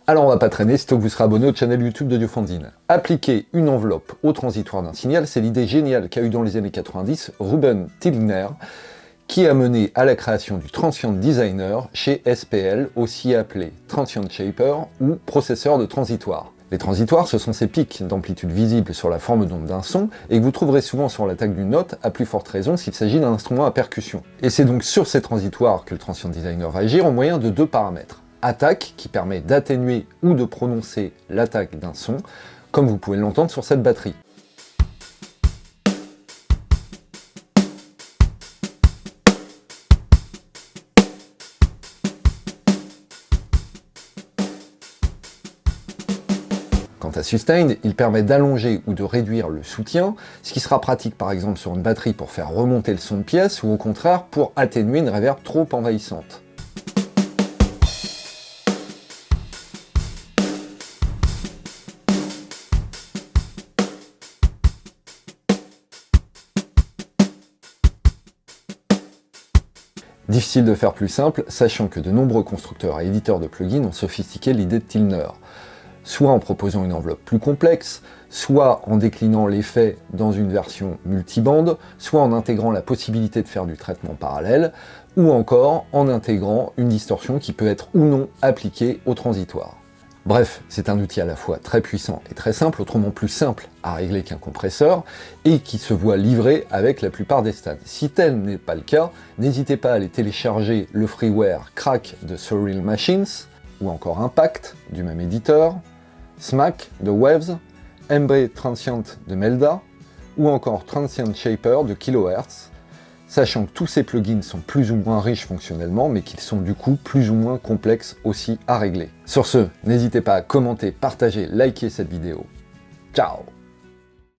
Alors on va pas traîner, sitôt que vous serez abonné au channel YouTube d'Audiofanzine. Appliquer une enveloppe au transitoire d'un signal, c'est l'idée géniale qu'a eu dans les années 90 Ruben Tillner, qui a mené à la création du Transient Designer chez SPL, aussi appelé Transient Shaper ou processeur de transitoire. Les transitoires, ce sont ces pics d'amplitude visibles sur la forme d'onde d'un son, et que vous trouverez souvent sur l'attaque d'une note, à plus forte raison s'il s'agit d'un instrument à percussion. Et c'est donc sur ces transitoires que le Transient Designer va agir au moyen de deux paramètres. Attaque, qui permet d'atténuer ou de prononcer l'attaque d'un son, comme vous pouvez l'entendre sur cette batterie. Quant à Sustain, il permet d'allonger ou de réduire le soutien, ce qui sera pratique par exemple sur une batterie pour faire remonter le son de pièce ou au contraire pour atténuer une reverb trop envahissante. Difficile de faire plus simple, sachant que de nombreux constructeurs et éditeurs de plugins ont sophistiqué l'idée de Tillner, soit en proposant une enveloppe plus complexe, soit en déclinant l'effet dans une version multibande, soit en intégrant la possibilité de faire du traitement parallèle, ou encore en intégrant une distorsion qui peut être ou non appliquée au transitoire. Bref, c'est un outil à la fois très puissant et très simple, autrement plus simple à régler qu'un compresseur, et qui se voit livré avec la plupart des stades. Si tel n'est pas le cas, n'hésitez pas à aller télécharger le freeware Crack de Surreal Machines, ou encore Impact du même éditeur, Smack de Waves, Embre Transient de Melda, ou encore Transient Shaper de Kilohertz, sachant que tous ces plugins sont plus ou moins riches fonctionnellement, mais qu'ils sont du coup plus ou moins complexes aussi à régler. Sur ce, n'hésitez pas à commenter, partager, liker cette vidéo. Ciao!